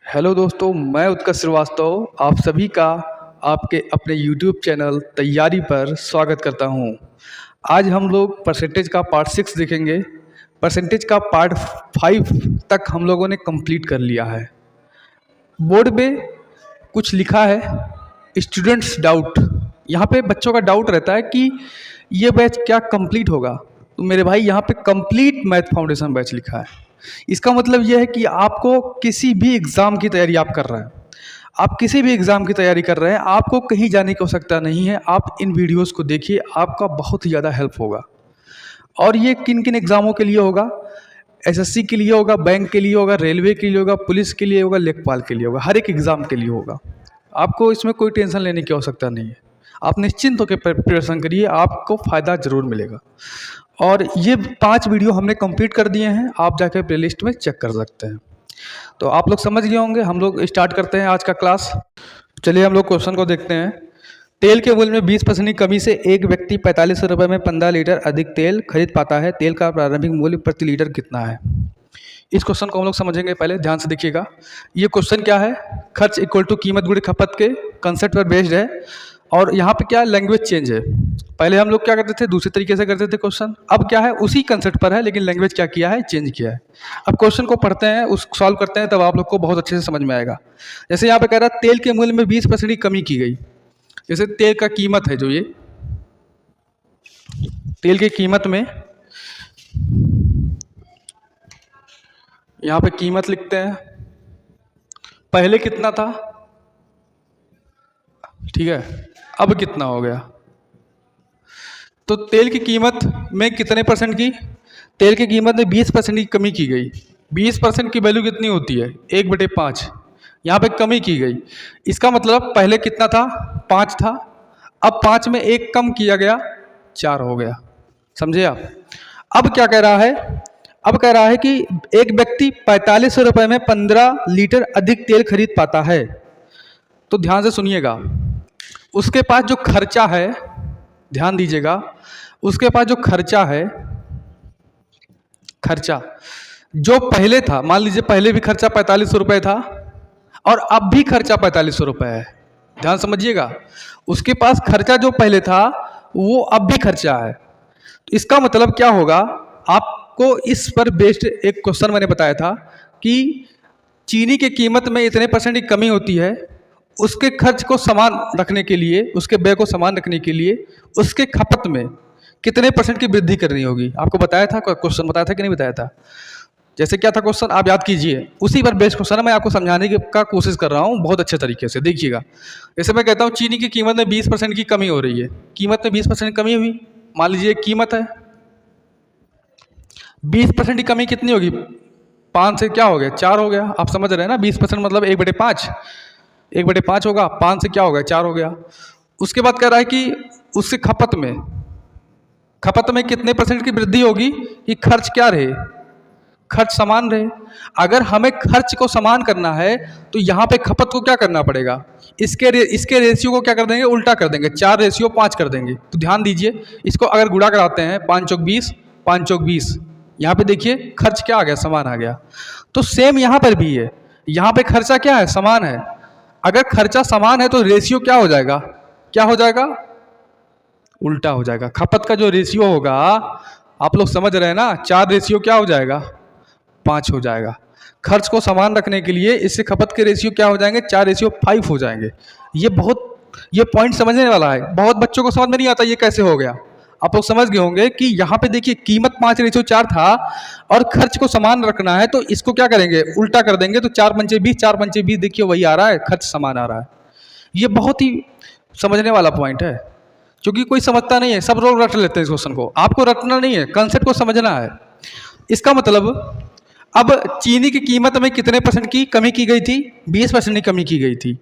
Hello दोस्तों, मैं उत्कर्ष श्रीवास्तव आप सभी का आपके अपने YouTube चैनल तैयारी पर स्वागत करता हूं। आज हम लोग परसेंटेज का पार्ट 6 देखेंगे। परसेंटेज का पार्ट 5 तक हम लोगों ने कंप्लीट कर लिया है। बोर्ड पे कुछ लिखा है स्टूडेंट्स डाउट। यहाँ पे बच्चों का डाउट रहता है कि ये बैच क्या कंप्लीट होगा। तो मेरे भाई यहाँ पे कंप्लीट मैथ फाउंडेशन बैच लिखा है। इसका मतलब ये है कि आपको किसी भी एग्ज़ाम की तैयारी आप कर रहे हैं, आप किसी भी एग्ज़ाम की तैयारी कर रहे हैं, आपको कहीं जाने की आवश्यकता नहीं है। आप इन वीडियोस को देखिए, आपका बहुत ही ज़्यादा हेल्प होगा। और ये किन किन एग्ज़ामों के लिए होगा? एसएससी के लिए होगा, बैंक के लिए होगा, रेलवे के लिए होगा, पुलिस के लिए होगा, लेखपाल के लिए होगा, हर एक एग्ज़ाम के लिए होगा। आपको इसमें कोई टेंशन लेने की आवश्यकता नहीं है। आप निश्चिंत होकर प्रिपरेशन करिए, आपको फ़ायदा ज़रूर मिलेगा। और ये 5 वीडियो हमने कंप्लीट कर दिए हैं, आप जाकर प्लेलिस्ट में चेक कर सकते हैं। तो आप लोग समझ गए होंगे। हम लोग स्टार्ट करते हैं आज का क्लास। चलिए हम लोग क्वेश्चन को देखते हैं। तेल के मूल्य में 20% की कमी से एक व्यक्ति 45 रुपये में 15 लीटर अधिक तेल खरीद पाता है। तेल का प्रारंभिक मूल्य प्रति लीटर कितना है? इस क्वेश्चन को हम लोग समझेंगे। पहले ध्यान से देखिएगा। ये क्वेश्चन क्या है? खर्च इक्वल टू कीमत गुणे खपत के कंसेप्ट पर बेस्ड है। और यहाँ पे क्या लैंग्वेज चेंज है। पहले हम लोग क्या करते थे, दूसरे तरीके से करते थे क्वेश्चन। अब क्या है, उसी कंसेप्ट पर है, लेकिन लैंग्वेज क्या किया है, चेंज किया है। अब क्वेश्चन को पढ़ते हैं, उस सॉल्व करते हैं, तब आप लोग को बहुत अच्छे से समझ में आएगा। जैसे यहाँ पे कह रहा है तेल के मूल्य में 20% की कमी की गई। जैसे तेल का कीमत है, जो ये तेल की कीमत में यहाँ पे कीमत लिखते हैं। पहले कितना था, ठीक है, अब कितना हो गया। तो तेल की कीमत में कितने परसेंट की? तेल की कीमत में 20% की कमी की गई। 20% की वैल्यू कितनी होती है? 1/5। यहाँ पे कमी की गई। इसका मतलब पहले कितना था? 5 था। अब 5 में 1 कम किया गया, 4 हो गया। समझे आप? अब क्या कह रहा है? अब कह रहा है कि एक व्यक्ति 45 रुपये में 15 लीटर अधिक तेल खरीद पाता है। तो ध्यान से सुनिएगा। उसके पास जो खर्चा है, ध्यान दीजिएगा, उसके पास जो खर्चा है, खर्चा जो पहले था, मान लीजिए पहले भी खर्चा 45 रुपये था और अब भी खर्चा 45 रुपये है। ध्यान समझिएगा। उसके पास खर्चा जो पहले था वो अब भी खर्चा है। तो इसका मतलब क्या होगा? आपको इस पर बेस्ड एक क्वेश्चन मैंने बताया था कि चीनी की कीमत में इतने % की कमी होती है। उसके खर्च को समान रखने के लिए, उसके व्यय को समान रखने के लिए उसके खपत में कितने % की वृद्धि करनी होगी। आपको बताया था, क्वेश्चन बताया था कि नहीं बताया था? जैसे क्या था क्वेश्चन, आप याद कीजिए। उसी पर बेस्ड क्वेश्चन है, मैं आपको समझाने का कोशिश कर रहा हूँ बहुत अच्छे तरीके से। देखिएगा, जैसे मैं कहता हूँ चीनी की कीमत में 20% की कमी हो रही है। कीमत में 20% की कमी हुई। मान लीजिए कीमत है, 20% की कमी कितनी होगी? 5 से क्या हो गया, 4 हो गया। आप समझ रहे हैं ना? 20% मतलब 1/5, 1/5 होगा। 5 से क्या हो गया, 4 हो गया। उसके बाद कह रहा है कि उससे खपत में कितने % की वृद्धि होगी कि खर्च क्या रहे, खर्च समान रहे। अगर हमें खर्च को समान करना है तो यहाँ पे खपत को क्या करना पड़ेगा? इसके रेशियो को क्या कर देंगे, उल्टा कर देंगे। 4:5 कर देंगे। तो ध्यान दीजिए, इसको अगर गुणा कराते हैं 5 चौक 20, 5 चौक 20, यहाँ पे देखिए खर्च क्या आ गया, समान आ गया। तो सेम यहाँ पर भी है। यहाँ पे खर्चा क्या है, समान है। अगर खर्चा समान है तो रेशियो क्या हो जाएगा, क्या हो जाएगा, उल्टा हो जाएगा। खपत का जो रेशियो होगा, आप लोग समझ रहे हैं ना, 4 रेशियो क्या हो जाएगा, 5 हो जाएगा। खर्च को समान रखने के लिए इससे खपत के रेशियो क्या हो जाएंगे, 4:5 हो जाएंगे। ये पॉइंट समझने वाला है। बहुत बच्चों को समझ में नहीं आता ये कैसे हो गया। आप लोग समझ गए होंगे कि यहाँ पे देखिए कीमत 5:4 था और खर्च को समान रखना है तो इसको क्या करेंगे, उल्टा कर देंगे। तो 4×5 20, 4×5 20, देखिए वही आ रहा है, खर्च समान आ रहा है। ये बहुत ही समझने वाला पॉइंट है, क्योंकि कोई समझता नहीं है। सब लोग रट लेते हैं इस क्वेश्चन को। आपको रटना नहीं है, कंसेप्ट को समझना है। इसका मतलब अब चीनी की कीमत में कितने % की कमी की गई थी? 20% की कमी की गई थी।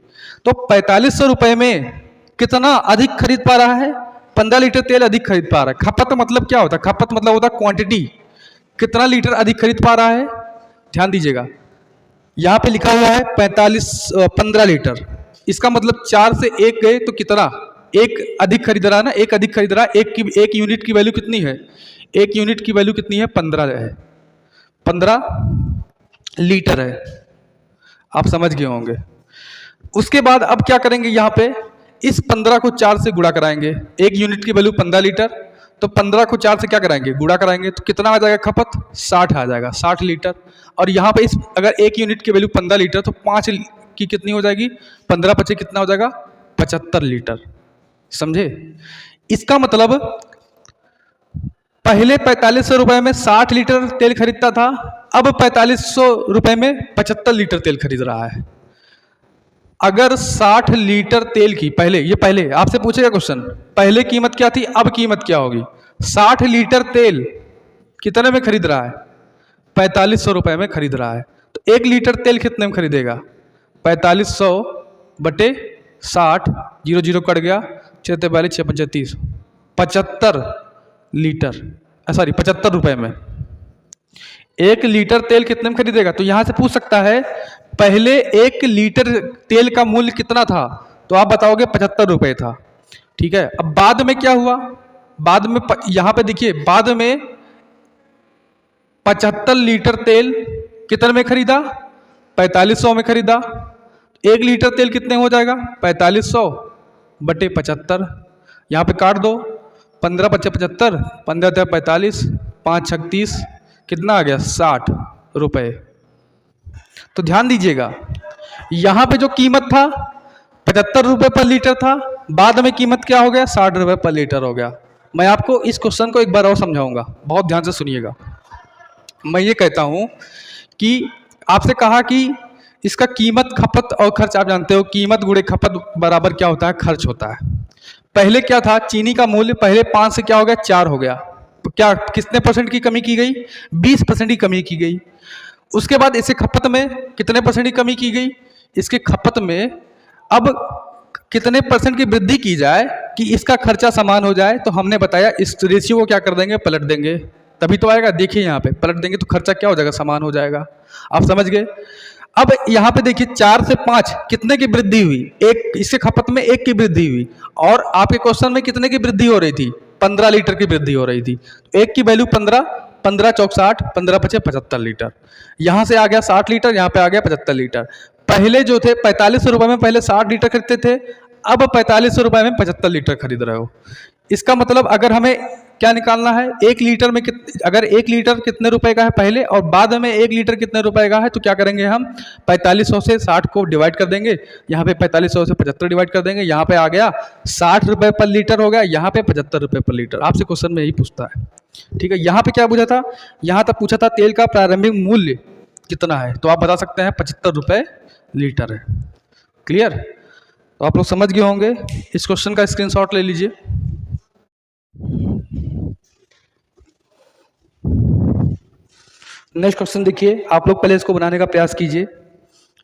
तो 4500 रुपये में कितना अधिक खरीद पा रहा है? 15 लीटर तेल अधिक खरीद पा रहा है। खपत मतलब क्या होता है? खपत मतलब होता है क्वांटिटी। कितना लीटर अधिक खरीद पा रहा है? ध्यान दीजिएगा, यहाँ पे लिखा हुआ है 15 लीटर। इसका मतलब 4 से 1 गए तो कितना, 1 अधिक खरीद रहा है ना, 1 अधिक खरीद रहा है। 1 यूनिट की वैल्यू कितनी है? 1 यूनिट की वैल्यू कितनी है? 15 है, 15 लीटर है। आप समझ गए होंगे। उसके बाद अब क्या करेंगे, यहाँ पे इस 15 को 4 से गुणा कराएंगे। एक यूनिट की वैल्यू 15 लीटर, तो 15 को 4 से क्या कराएंगे, गुणा कराएंगे, तो कितना आ जाएगा खपत, 60 आ जाएगा, 60 लीटर। और यहाँ पे इस अगर एक यूनिट की वैल्यू 15 लीटर तो 5 की कितनी हो जाएगी, 15 पचे कितना हो जाएगा, 75 लीटर। समझे? इसका मतलब पहले 4500 रुपए में 60 लीटर तेल खरीदता था, अब 4500 रुपए में 75 लीटर तेल खरीद रहा है। अगर 60 लीटर तेल की पहले आपसे पूछेगा क्वेश्चन, पहले कीमत क्या थी, अब कीमत क्या होगी। 60 लीटर तेल कितने में खरीद रहा है, 4500 रुपए में खरीद रहा है। तो 1 लीटर तेल कितने में खरीदेगा, 4500 बटे 60, 0 0 कट गया, 6 42 6 35 75 लीटर, सॉरी 75 रुपए में 1 लीटर तेल कितने में खरीदेगा। तो यहां से पूछ सकता है पहले 1 लीटर तेल का मूल्य कितना था, तो आप बताओगे 75 रुपए था। ठीक है, अब बाद में क्या हुआ, बाद में यहां पे देखिए, बाद में 75 लीटर तेल कितने में खरीदा, 4500 में खरीदा। 1 लीटर तेल कितने हो जाएगा, 4500 बटे 75, यहाँ पे काट दो, 15 पच्चे 75, 15 45, 5 36, कितना आ गया, 60 रुपए। तो ध्यान दीजिएगा, यहाँ पे जो कीमत था 75 रुपए पर लीटर था, बाद में कीमत क्या हो गया, 60 रुपए पर लीटर हो गया। मैं आपको इस क्वेश्चन को एक बार और समझाऊंगा, बहुत ध्यान से सुनिएगा। मैं ये कहता हूं कि आपसे कहा कि इसका कीमत, खपत और खर्च, आप जानते हो कीमत गुणे खपत बराबर क्या होता है, खर्च होता है। पहले क्या था, चीनी का मूल्य पहले 5 से क्या हो गया, 4 हो गया। तो क्या कितने परसेंट की कमी की गई, 20% की कमी की गई। उसके बाद इसे खपत में कितने परसेंट की कमी की गई, इसके खपत में अब कितने परसेंट की वृद्धि की जाए कि इसका खर्चा समान हो जाए। तो हमने बताया इस रेशियो को क्या कर देंगे, पलट देंगे, तभी तो आएगा। देखिए यहाँ पे पलट देंगे तो खर्चा क्या हो जाएगा, समान हो जाएगा। आप समझ गए। अब यहाँ पे देखिए 4 से 5 कितने की वृद्धि हुई, एक, इसके खपत में 1 की वृद्धि हुई। और आपके क्वेश्चन में कितने की वृद्धि हो रही थी, 15 लीटर की वृद्धि हो रही थी। तो 1 की वैल्यू 15, 15 चौक 60, 15 पचे 75 लीटर। यहाँ से आ गया 60 लीटर, यहाँ पे आ गया 75 लीटर। पहले जो थे 4500 रुपए में पहले 60 लीटर खरीदते थे, अब 4500 रुपए में 75 लीटर खरीद रहे हो। इसका मतलब अगर हमें क्या निकालना है, 1 लीटर में अगर 1 लीटर कितने रुपए का है पहले, और बाद में 1 लीटर कितने रुपए का है, तो क्या करेंगे हम 4500 से 60 को डिवाइड कर देंगे, यहाँ पे 4500 से 75 डिवाइड कर देंगे, यहाँ पे आ गया 60 रुपए पर लीटर हो गया, यहाँ पे 75 रुपए पर लीटर। आपसे क्वेश्चन में यही पूछता है। ठीक है, यहाँ पे क्या पूछा था, यहाँ तक पूछा था तेल का प्रारंभिक मूल्य कितना है, तो आप बता सकते हैं 75 रुपए लीटर है। क्लियर? तो आप लोग समझ गए होंगे। इस क्वेश्चन का स्क्रीनशॉट ले लीजिए। नेक्स्ट क्वेश्चन देखिए, आप लोग पहले इसको बनाने का प्रयास कीजिए।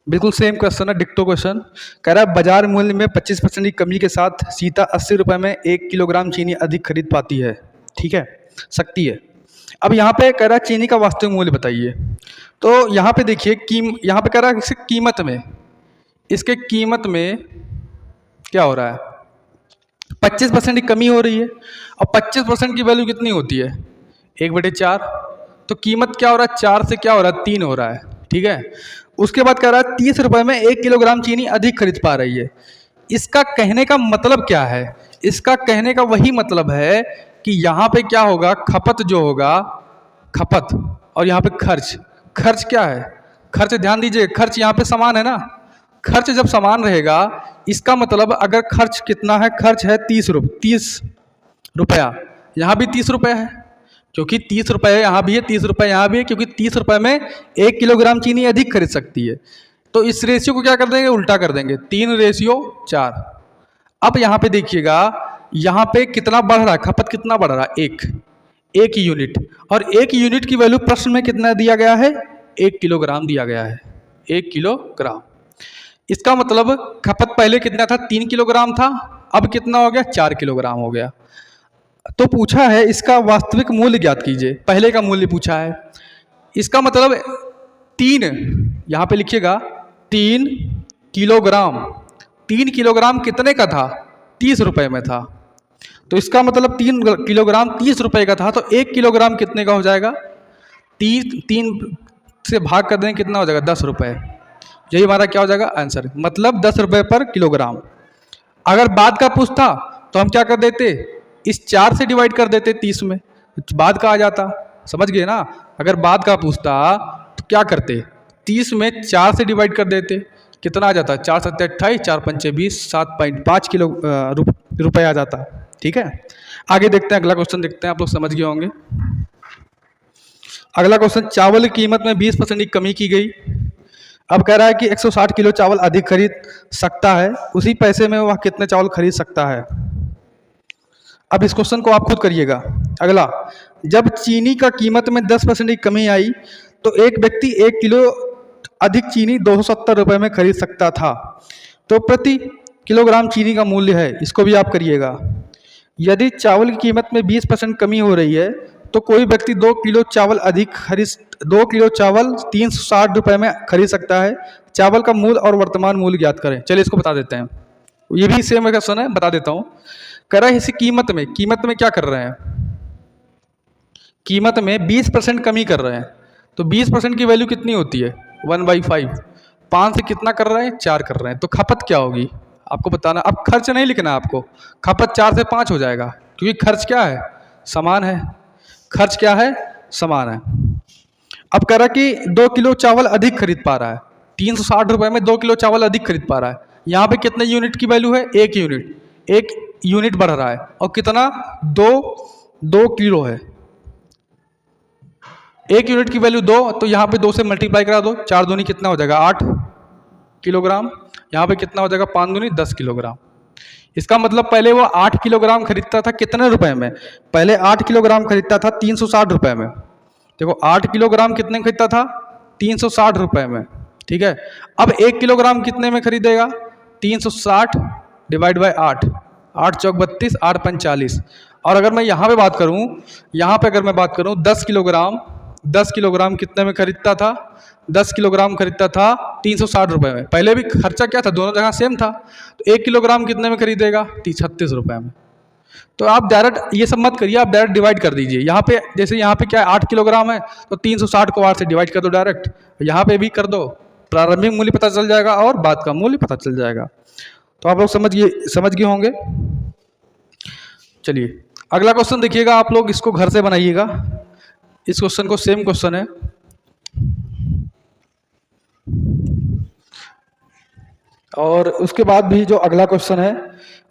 बिल्कुल सेम क्वेश्चन है, डिक्टो क्वेश्चन। कह रहा है बाजार मूल्य में 25% की कमी के साथ सीता 80 रुपए में 1 किलोग्राम चीनी अधिक खरीद पाती है। ठीक है, सकती है। अब यहाँ पे कह रहा है चीनी का वास्तविक मूल्य बताइए। तो यहाँ पे देखिए यहाँ पे कह रहा है इसकी कीमत में, इसके कीमत में क्या हो रहा है, 25% की कमी हो रही है। और 25% की वैल्यू कितनी होती है, 1/4। तो कीमत क्या हो रहा है, 4 से क्या हो रहा है, 3 हो रहा है। ठीक है, उसके बाद कह रहा है 30 रुपए में 1 किलोग्राम चीनी अधिक खरीद पा रही है। इसका कहने का मतलब क्या है, इसका कहने का वही मतलब है कि यहाँ पे क्या होगा, खपत जो होगा, खपत, और यहाँ पे खर्च। खर्च क्या है, खर्च ध्यान दीजिए, खर्च यहाँ पे समान है ना। खर्च जब समान रहेगा, इसका मतलब अगर खर्च कितना है, खर्च है 30 रुपया, यहाँ भी 30 रुपये है, क्योंकि 30 रुपये यहाँ भी है, 30 रुपये यहाँ भी है, क्योंकि 30 रुपये में 1 किलोग्राम चीनी अधिक खरीद सकती है। तो इस रेशियो को क्या कर देंगे, उल्टा कर देंगे, 3:4। अब यहाँ पे देखिएगा, यहाँ पे कितना बढ़ रहा है, खपत कितना बढ़ रहा है, 1 यूनिट। और 1 यूनिट की वैल्यू प्रश्न में कितना दिया गया है, 1 किलोग्राम दिया गया है, 1 किलोग्राम। इसका मतलब खपत पहले कितना था, 3 किलोग्राम था, अब कितना हो गया, 4 किलोग्राम हो गया। तो पूछा है इसका वास्तविक मूल्य ज्ञात कीजिए, पहले का मूल्य पूछा है। इसका मतलब 3, यहाँ पे लिखिएगा 3 किलोग्राम। 3 किलोग्राम कितने का था, 30 रुपये में था। तो इसका मतलब 3 किलोग्राम 30 रुपये का था, तो 1 किलोग्राम कितने का हो जाएगा, 3 से भाग कर देंगे, कितना हो जाएगा, 10 रुपये। यही हमारा क्या हो जाएगा आंसर, मतलब 10 रुपये पर किलोग्राम। अगर बाद का पूछता तो हम क्या कर देते, इस 4 से डिवाइड कर देते 30 में, बाद का आ जाता। समझ गए ना? अगर बाद का पूछता तो क्या करते, 30 में 4 से डिवाइड कर देते, कितना आ जाता, 4 सत्ते 28, 4 पंचे 20, 7.5 किलो रुपये आ जाता। ठीक है, आगे देखते हैं, अगला क्वेश्चन देखते हैं, आप लोग समझ गए होंगे। अगला क्वेश्चन, चावल की कीमत में 20% की कमी की गई। अब कह रहा है कि 160 किलो चावल अधिक खरीद सकता है, उसी पैसे में वह कितने चावल खरीद सकता है। अब इस क्वेश्चन को आप खुद करिएगा। अगला, जब चीनी का कीमत में 10% की कमी आई तो एक व्यक्ति 1 किलो अधिक चीनी 270 रुपये में खरीद सकता था, तो प्रति किलोग्राम चीनी का मूल्य है। इसको भी आप करिएगा। यदि चावल की कीमत में 20% कमी हो रही है तो कोई व्यक्ति 2 किलो चावल 2 किलो चावल 360 रुपये में खरीद सकता है। चावल का मूल्य और वर्तमान मूल्य ज्ञात करें। चलिए इसको बता देते हैं, ये भी सेम क्वेश्चन है, बता देता हूँ। कह रहा है इसी कीमत में क्या कर रहे हैं, कीमत में 20% कमी कर रहे हैं, तो 20% की वैल्यू कितनी होती है 1/5, 5 से कितना कर रहे हैं 4 कर रहे हैं, तो खपत क्या होगी आपको बताना। अब खर्च नहीं लिखना है आपको, खपत 4 से 5 हो जाएगा, क्योंकि खर्च क्या है, समान है, खर्च क्या है, समान है। अब कह रहा है कि 2 किलो चावल अधिक खरीद पा रहा है, 360 रुपये में 2 किलो चावल अधिक खरीद पा रहा है। यहाँ पे कितने यूनिट की वैल्यू है, 1 यूनिट, 1 यूनिट बढ़ रहा है, और कितना 2 किलो है, 1 यूनिट की वैल्यू 2, तो यहाँ पे 2 से मल्टीप्लाई करा दो, 4 दूनी कितना हो जाएगा 8 किलोग्राम, यहाँ पे कितना हो जाएगा 5 दूनी 10 किलोग्राम। इसका मतलब पहले वो 8 किलोग्राम खरीदता था कितने रुपए में, पहले 8 किलोग्राम खरीदता था 360 रुपये में। देखो 8 किलोग्राम कितने में खरीदता था, 360 रुपये में। ठीक है, अब 1 किलोग्राम कितने में खरीदेगा, 360 डिवाइड बाई 8, 8 चौक 32, 8 पंच 40। और अगर मैं यहाँ पे बात करूँ, यहाँ पे अगर मैं बात करूँ 10 किलोग्राम कितने में खरीदता था, 10 किलोग्राम खरीदता था 360 रुपये में। पहले भी खर्चा क्या था, दोनों जगह सेम था, तो 1 किलोग्राम कितने में खरीदेगा 36 रुपये में। तो आप डायरेक्ट ये सब मत करिए, आप डायरेक्ट डिवाइड कर दीजिए। यहाँ पे जैसे यहाँ पे क्या है 8 किलोग्राम है, तो 360 को 8 से डिवाइड कर दो डायरेक्ट, यहाँ पे भी कर दो, प्रारंभिक मूल्य पता चल जाएगा और बाद का मूल्य पता चल जाएगा। तो आप लोग समझ गए होंगे। चलिए अगला क्वेश्चन देखिएगा, आप लोग इसको घर से बनाइएगा। इस क्वेश्चन को सेम क्वेश्चन है, और उसके बाद भी जो अगला क्वेश्चन है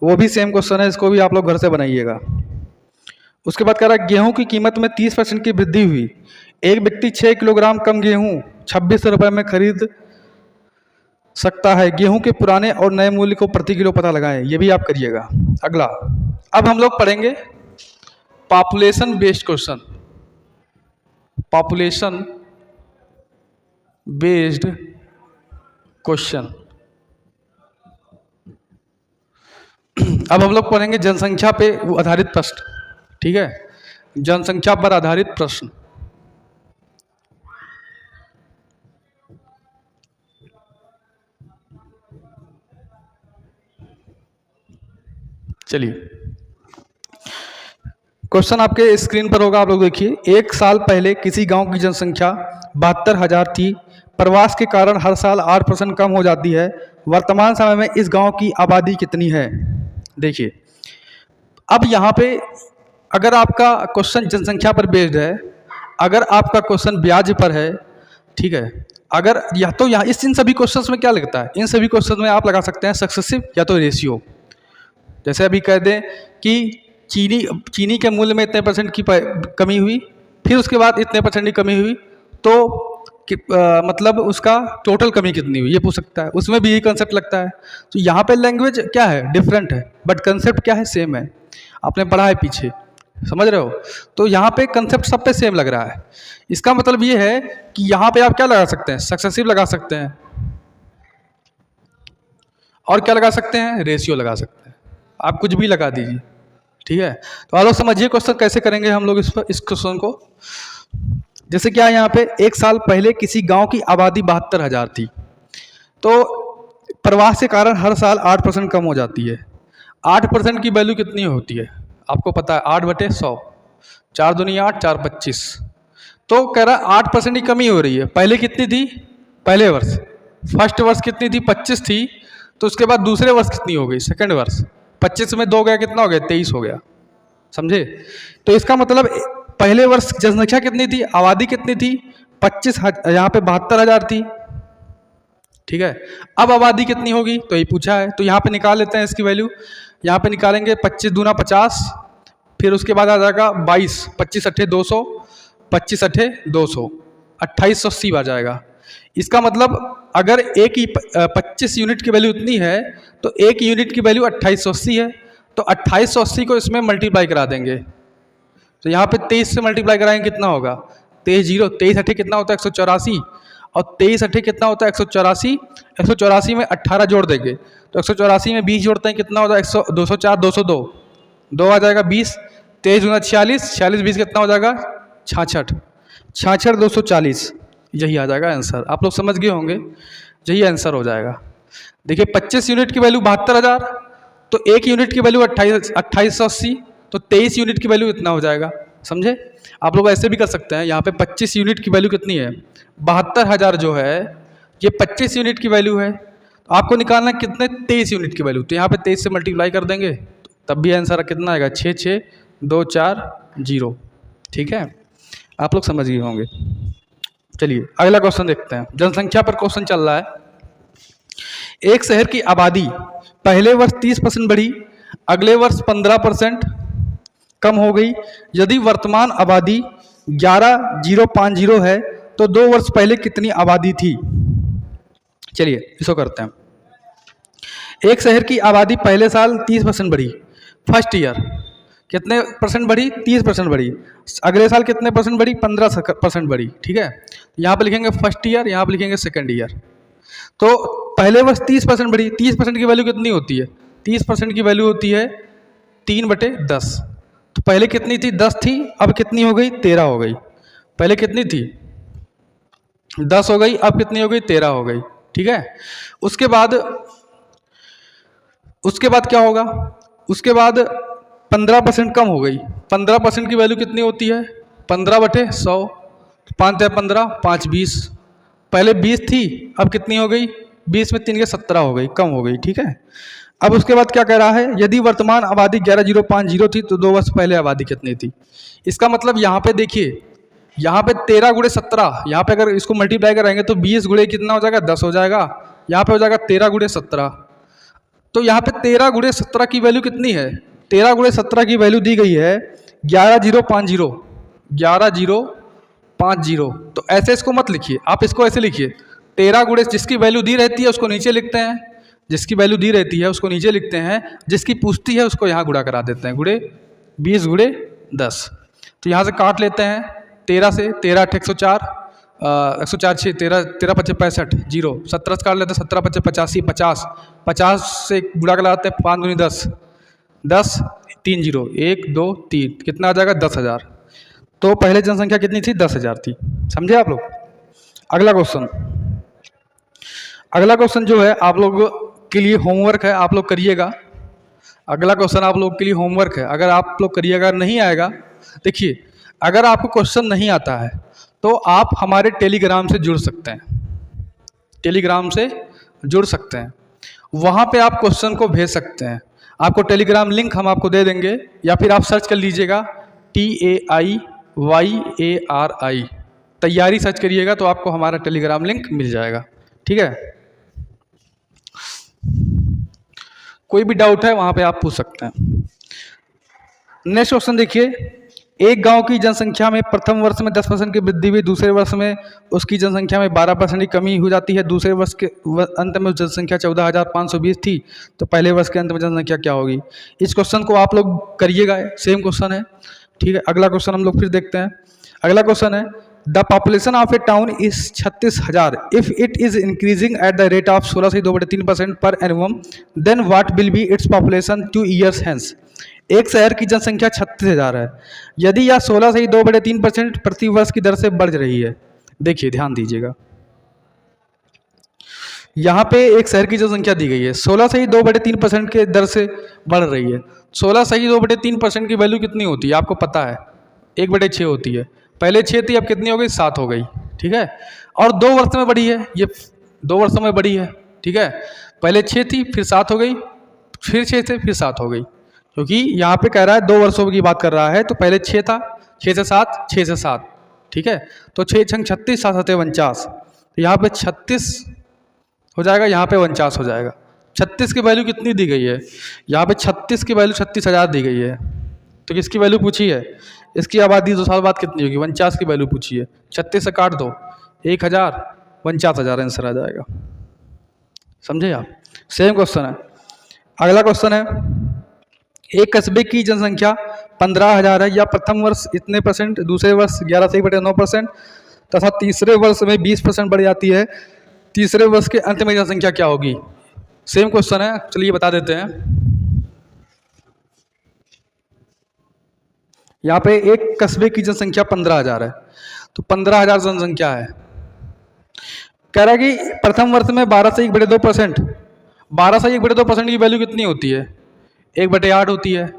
वो भी सेम क्वेश्चन है, इसको भी आप लोग घर से बनाइएगा। उसके बाद कह रहा है गेहूं की कीमत में 30% की वृद्धि हुई, एक व्यक्ति 6 किलोग्राम कम गेहूं 26 रुपये में खरीद सकता है। गेहूं के पुराने और नए मूल्य को प्रति किलो पता लगाएं, ये भी आप करिएगा। अगला, अब हम लोग पढ़ेंगे population based question, population based question. अब हम लोग पढ़ेंगे जनसंख्या पे आधारित प्रश्न। ठीक है, जनसंख्या पर आधारित प्रश्न। चलिए क्वेश्चन आपके स्क्रीन पर होगा, आप लोग देखिए। 1 साल पहले किसी गांव की जनसंख्या 72,000 थी, प्रवास के कारण हर साल 8% कम हो जाती है। वर्तमान समय में इस गांव की आबादी कितनी है। देखिए अब यहाँ पे अगर आपका क्वेश्चन जनसंख्या पर बेस्ड है, अगर आपका क्वेश्चन ब्याज पर है, ठीक है, अगर या तो यहाँ इन सभी क्वेश्चंस में क्या लगता है, इन सभी क्वेश्चंस में आप लगा सकते हैं सक्सेसिव या तो रेशियो। जैसे अभी कह दें कि चीनी के मूल्य में इतने % की कमी हुई, फिर उसके बाद इतने % की कमी हुई, तो मतलब उसका टोटल कमी कितनी हुई, ये पूछ सकता है। उसमें भी यही कंसेप्ट लगता है। तो यहाँ पे लैंग्वेज क्या है, डिफरेंट है, बट कंसेप्ट क्या है, सेम है। आपने पढ़ा है पीछे, समझ रहे हो। तो यहाँ पे कंसेप्ट सब पे सेम लग रहा है। इसका मतलब ये है कि यहाँ पे आप क्या लगा सकते हैं, सक्सेसिव लगा सकते हैं, और क्या लगा सकते हैं, रेशियो लगा सकते हैं। आप कुछ भी लगा दीजिए, ठीक है। तो आप लोग समझिए क्वेश्चन कैसे करेंगे हम लोग इस क्वेश्चन को। जैसे क्या है यहाँ पे, 1 साल पहले किसी गांव की आबादी 72,000 थी, तो प्रवास के कारण हर साल 8% कम हो जाती है। 8% की वैल्यू कितनी होती है आपको पता है, 8/100, 4 दूनी 8, 4 25। तो कह रहा है 8% की कमी हो रही है। पहले कितनी थी, पहले वर्ष फर्स्ट वर्ष कितनी थी, 25 थी, तो उसके बाद दूसरे वर्ष कितनी हो गई, सेकंड वर्ष, 25 में 2 गया, कितना हो गया, 23 हो गया, समझे। तो इसका मतलब पहले वर्ष जनसंख्या कितनी थी, आबादी कितनी थी, 25, यहाँ पे 72,000 थी, ठीक है। अब आबादी कितनी होगी तो ये पूछा है, तो यहाँ पे निकाल लेते हैं इसकी वैल्यू। यहाँ पे निकालेंगे 25 दूना 50, फिर उसके बाद आ जाएगा 22, 25 अट्ठे 200, 25 अट्ठे 200, 2880 आ जाएगा। इसका मतलब अगर एक ही 25 यूनिट की वैल्यू इतनी है तो एक यूनिट की वैल्यू 2880 है, तो 2880 को इसमें मल्टीप्लाई करा देंगे, तो यहाँ पे 23 से मल्टीप्लाई कराएंगे कितना होगा, 23 जीरो, 23 अट्ठे कितना होता है 184, और 23 अट्ठे कितना होता है 184, 184 में 18 जोड़ देंगे तो 184 में 20 जोड़ते हैं कितना होता है 204, 202, 2 आ जाएगा 20, 23 दूना 46, 46 20 कितना हो जाएगा 66, 66 240, यही आ जाएगा आंसर। आप लोग समझ गए होंगे, यही आंसर हो जाएगा। देखिए 25 यूनिट की वैल्यू 72,000, तो एक यूनिट की वैल्यू 2880, तो 23 यूनिट की वैल्यू इतना हो जाएगा, समझे। आप लोग ऐसे भी कर सकते हैं, यहाँ पे 25 यूनिट की वैल्यू कितनी है, 72,000 जो है ये 25 यूनिट की वैल्यू है, तो आपको निकालना है कितने, 23 यूनिट की वैल्यू, तो यहाँ पे 23 से मल्टीप्लाई कर देंगे तब भी आंसर कितना आएगा, 66,240, ठीक है। आप लोग समझ गए होंगे। चलिए अगला क्वेश्चन देखते हैं, जनसंख्या पर क्वेश्चन चल रहा है। एक शहर की आबादी पहले वर्ष 30% बढ़ी, अगले वर्ष 15% कम हो गई। यदि वर्तमान आबादी 11,050 है तो 2 वर्ष पहले कितनी आबादी थी। चलिए इसको करते हैं। एक शहर की आबादी पहले साल 30% बढ़ी, फर्स्ट ईयर कितने परसेंट बढ़ी, 30% बढ़ी। अगले साल कितने परसेंट बढ़ी, 15% बढ़ी, ठीक है। यहाँ पे लिखेंगे फर्स्ट ईयर, यहाँ पे लिखेंगे सेकंड ईयर। तो पहले वर्ष 30% बढ़ी, 30% की वैल्यू कितनी होती है, 30% की वैल्यू होती है 3/10। तो पहले कितनी थी, 10 थी, अब कितनी हो गई, 13 हो गई। पहले कितनी थी, 10 हो गई, अब कितनी हो गई, 13 हो गई, ठीक है। उसके बाद क्या होगा, उसके बाद 15% कम हो गई। 15% की वैल्यू कितनी होती है, 15/100, 5 15, 5 20। पहले 20 थी, अब कितनी हो गई, 20 में 3 के 17 हो गई, कम हो गई, ठीक है। अब उसके बाद क्या कह रहा है, यदि वर्तमान आबादी 11,050 थी तो 2 वर्ष पहले आबादी कितनी थी। इसका मतलब यहाँ पे देखिए, यहाँ पे 13 गुणे 17, यहाँ पे अगर इसको मल्टीप्लाई कराएंगे तो 20 गुणे कितना हो जाएगा, 10 हो जाएगा। यहाँ पे हो जाएगा 13 गुणे 17। तो यहाँ पे 13 गुणे 17 की वैल्यू कितनी है, 13 गुणे 17 की वैल्यू दी गई है 11,050, 11,050। तो ऐसे इसको मत लिखिए, आप इसको ऐसे लिखिए, 13 गुणे जिसकी वैल्यू दी रहती है उसको नीचे लिखते हैं, जिसकी वैल्यू दी रहती है उसको नीचे लिखते हैं, जिसकी पूछती है उसको यहाँ गुणा करा देते हैं, गुणे 20 गुणे 10। तो यहाँ से काट लेते हैं 13 से, 13 8 104, 104 6, 13 13 5 65 0, 17 से काट लेते हैं, 17 5 85, 50, 50 से गुणा कराते हैं, 5 दूनी 10, 10 3 0, 1 2 3, कितना आ जाएगा, 10,000। तो पहले जनसंख्या कितनी थी, 10,000 थी, समझे आप लोग। अगला क्वेश्चन जो है आप लोग के लिए होमवर्क है, आप लोग करिएगा। अगला क्वेश्चन आप लोग के लिए होमवर्क है, अगर आप लोग करिएगा, नहीं आएगा, देखिए अगर आपको क्वेश्चन नहीं आता है तो आप हमारे टेलीग्राम से जुड़ सकते हैं, टेलीग्राम से जुड़ सकते हैं, वहाँ पे आप क्वेश्चन को भेज सकते हैं। आपको टेलीग्राम लिंक हम आपको दे देंगे, या फिर आप सर्च कर लीजिएगा TAIYARI, तैयारी सर्च करिएगा तो आपको हमारा टेलीग्राम लिंक मिल जाएगा, ठीक है। कोई भी डाउट है वहाँ पे आप पूछ सकते हैं। नेक्स्ट क्वेश्चन देखिए, एक गांव की जनसंख्या में प्रथम वर्ष में 10% की वृद्धि हुई, दूसरे वर्ष में उसकी जनसंख्या में 12% की कमी हो जाती है, दूसरे वर्ष के अंत में जनसंख्या 14,520 थी, तो पहले वर्ष के अंत में जनसंख्या क्या होगी। इस क्वेश्चन को आप लोग करिएगा, सेम क्वेश्चन है, ठीक है। अगला क्वेश्चन हम लोग फिर देखते हैं। अगला क्वेश्चन है, the population of a town is 36,000 if it is increasing at the rate of 16 से 2/3% per annum, then what will be its population 2 years hence. एक शहर की जनसंख्या 36,000 है, यदि यह 16 से 2/3% प्रति वर्ष की दर से बढ़ रही है। देखिए ध्यान दीजिएगा, यहाँ पे एक शहर की जनसंख्या दी गई है, 16 से 2/3% के दर से बढ़ रही है। 16 से 2/3% की वैल्यू कितनी होती है आपको पता है, 1/6 होती है। पहले 6 थी, अब कितनी हो गई, 7 हो गई, ठीक है। और 2 वर्ष में बढ़ी है, ये 2 वर्षों में बढ़ी है, ठीक है। पहले 6 थी, फिर 7 हो गई, फिर 6 थे, फिर 7 हो गई, क्योंकि यहाँ पे कह रहा है 2 वर्षों की बात कर रहा है, तो पहले 6 था, 6 से 7, 6 से 7, ठीक है। तो 6 छंग 36, 7 7 49, तो यहाँ पे 36 हो जाएगा, यहाँ पे 49 हो जाएगा। 36 की वैल्यू कितनी दी गई है? यहाँ पे 36 की वैल्यू 36,000 दी गई है। तो किसकी वैल्यू पूछी है? इसकी आबादी 2 साल बाद कितनी होगी? 49 की वैल्यू पूछी है। 36 से काट दो, 1000, 49,000 आंसर आ जाएगा। समझे आप? सेम क्वेश्चन है। अगला क्वेश्चन है, एक कस्बे की जनसंख्या 15,000 है या प्रथम वर्ष इतने %, दूसरे वर्ष 11 से 1/9% तथा तीसरे वर्ष में 20% बढ़ जाती है, तीसरे वर्ष के अंत में जनसंख्या क्या होगी? सेम क्वेश्चन है, चलिए बता देते हैं। यहाँ पे एक कस्बे की जनसंख्या 15,000 है, तो 15,000 जनसंख्या है। कह रहा है कि प्रथम वर्ष में 12 से 1/2%, 12 से 1/2% की वैल्यू कितनी होती है? 1/8 होती है।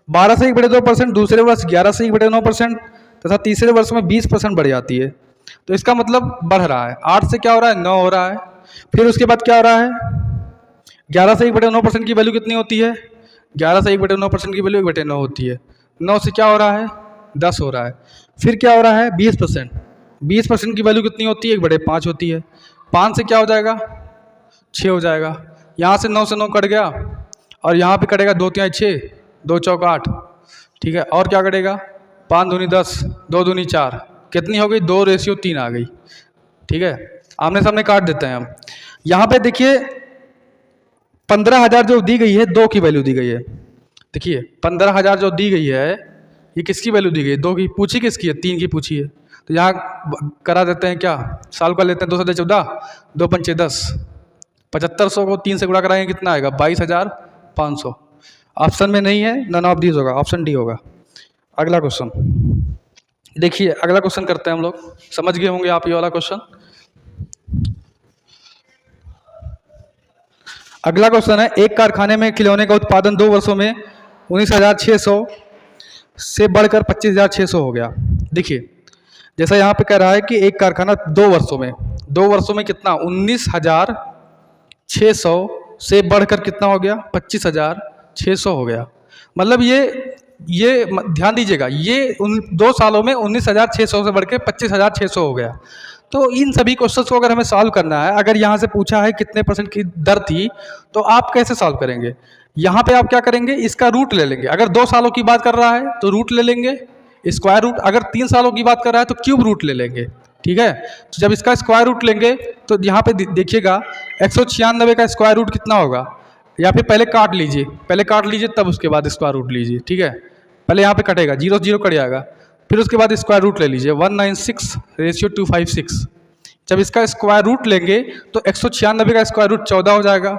12 से 1/2%, दूसरे वर्ष 11 से 1/9% तथा तीसरे वर्ष में 20% बढ़ जाती है। तो इसका मतलब बढ़ रहा है। 8 से क्या हो रहा है? 9 हो रहा है। फिर उसके बाद क्या हो रहा है? 11 से 1/9% की वैल्यू कितनी होती है? 11 से 1/9% की वैल्यू 1/9 होती है। 9 से क्या हो रहा है? 10 हो रहा है। फिर क्या हो रहा है? 20%, 20% की वैल्यू कितनी होती है? 1/5 होती है। 5 से क्या हो जाएगा? 6 हो जाएगा। यहाँ से 9 से 9 कट गया, और यहाँ पे कटेगा 2 3 6, 2 चौक 8, ठीक है। और क्या कटेगा? 5 दूनी 10, 2 दूनी 4, कितनी हो गई? 2:3 आ गई, ठीक है। आमने सामने काट देते हैं हम। यहाँ पे देखिए 15,000 जो दी गई है, 2 की वैल्यू दी गई है। देखिए 15,000 जो दी गई है, ये किसकी वैल्यू दी गई? 2 की। पूछी किसकी है? 3 की पूछी है। तो यहाँ करा देते हैं, क्या सॉल्व कर लेते हैं। 2 से 14, 2 पंचे 10, 7500 को 3 से गुणा कराएंगे, कितना आएगा? 22,500। ऑप्शन में नहीं है, नन ऑफ दीज होगा, ऑप्शन डी होगा। अगला क्वेश्चन देखिए, अगला क्वेश्चन करते हैं हम लोग। समझ गए होंगे आप ये वाला क्वेश्चन। अगला क्वेश्चन है, एक कारखाने में खिलौने का उत्पादन 2 वर्षों में 19,600 से बढ़कर 25,600 हो गया। देखिए जैसा यहाँ पे कह रहा है कि एक कारखाना 2 वर्षों में कितना? 19,600 से बढ़कर कितना हो गया? 25,600 हो गया। मतलब ये ध्यान दीजिएगा, ये उन 2 सालों में 19,600 से बढ़ के 25,600 हो गया। तो इन सभी क्वेश्चंस को अगर हमें सॉल्व करना है, अगर यहाँ से पूछा है कितने % की दर थी, तो आप कैसे सॉल्व करेंगे? यहाँ पे आप क्या करेंगे? इसका रूट ले लेंगे। अगर 2 सालों की बात कर रहा है तो रूट ले लेंगे, स्क्वायर रूट। अगर 3 सालों की बात कर रहा है तो क्यूब रूट ले लेंगे, ठीक है। तो जब इसका स्क्वायर रूट लेंगे तो यहाँ पे देखिएगा 196 का स्क्वायर रूट कितना होगा? या फिर पहले काट लीजिए, तब उसके बाद स्क्वायर रूट लीजिए, ठीक है। पहले यहाँ पे कटेगा, 0 0 कट जाएगा, फिर उसके बाद स्क्वायर रूट ले लीजिए। 196/256। जब इसका स्क्वायर रूट लेंगे तो 196 का स्क्वायर रूट 14 हो जाएगा,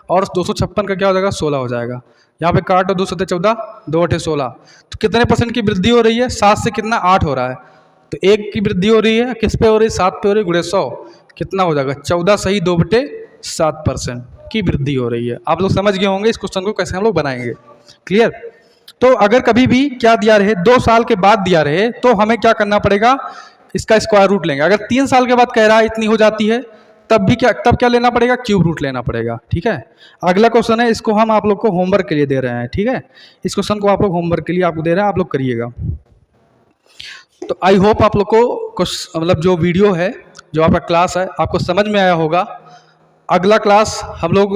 और 256 का क्या हो जाएगा? 16 हो जाएगा। यहाँ पे काटो, 2 7 14, 2 8 16। तो कितने % की वृद्धि हो रही है? 7 से कितना? 8 हो रहा है। तो 1 की वृद्धि हो रही है, किस पे हो रही है? 7 पे हो रही है, गुणे 100 कितना हो जाएगा? 14 सही 2/7% की वृद्धि हो रही है। आप लोग समझ गए होंगे इस क्वेश्चन को कैसे हम लोग बनाएंगे। क्लियर? तो अगर कभी भी क्या दिया रहे, 2 साल के बाद दिया रहे, तो हमें क्या करना पड़ेगा? इसका स्क्वायर रूट लेंगे। अगर 3 साल के बाद कह रहा है इतनी हो जाती है, तब क्या लेना पड़ेगा? क्यूब रूट लेना पड़ेगा, ठीक है। अगला क्वेश्चन है, इसको हम आप लोग को होमवर्क के लिए दे रहे हैं, ठीक है। इस क्वेश्चन को आप लोग होमवर्क के लिए आपको दे रहे हैं, आप लोग करिएगा। तो आई होप आप लोग को मतलब जो वीडियो है, जो आपका क्लास है, आपको समझ में आया होगा। अगला क्लास हम लोग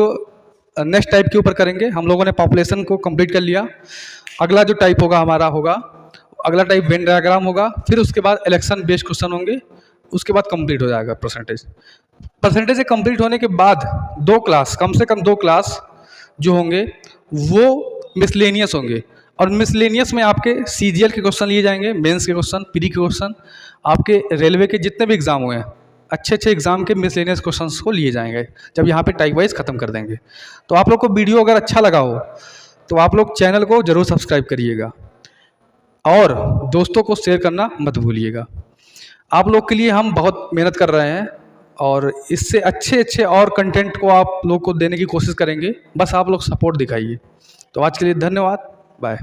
नेक्स्ट टाइप के ऊपर करेंगे। हम लोगों ने पॉपुलेशन को कंप्लीट कर लिया। अगला जो टाइप होगा हमारा अगला टाइप वेन डायग्राम होगा। फिर उसके बाद इलेक्शन बेस्ड क्वेश्चन होंगे। उसके बाद कंप्लीट हो जाएगा परसेंटेज से कंप्लीट होने के बाद 2 क्लास, कम से कम 2 क्लास जो होंगे वो मिसलेनियस होंगे। और मिसलेनियस में आपके CGL के क्वेश्चन लिए जाएंगे, मेंस के क्वेश्चन, प्री के क्वेश्चन, आपके रेलवे के जितने भी एग्जाम हुए हैं, अच्छे एग्जाम के मिसलेनियस क्वेश्चंस को लिए जाएंगे, जब यहाँ पे टाइप वाइज खत्म कर देंगे। तो आप लोग को वीडियो अगर अच्छा लगा हो तो आप लोग चैनल को जरूर सब्सक्राइब करिएगा, और दोस्तों को शेयर करना मत भूलिएगा। आप लोग के लिए हम बहुत मेहनत कर रहे हैं, और इससे अच्छे और कंटेंट को आप लोग को देने की कोशिश करेंगे। बस आप लोग सपोर्ट दिखाइए। तो आज के लिए धन्यवाद, बाय।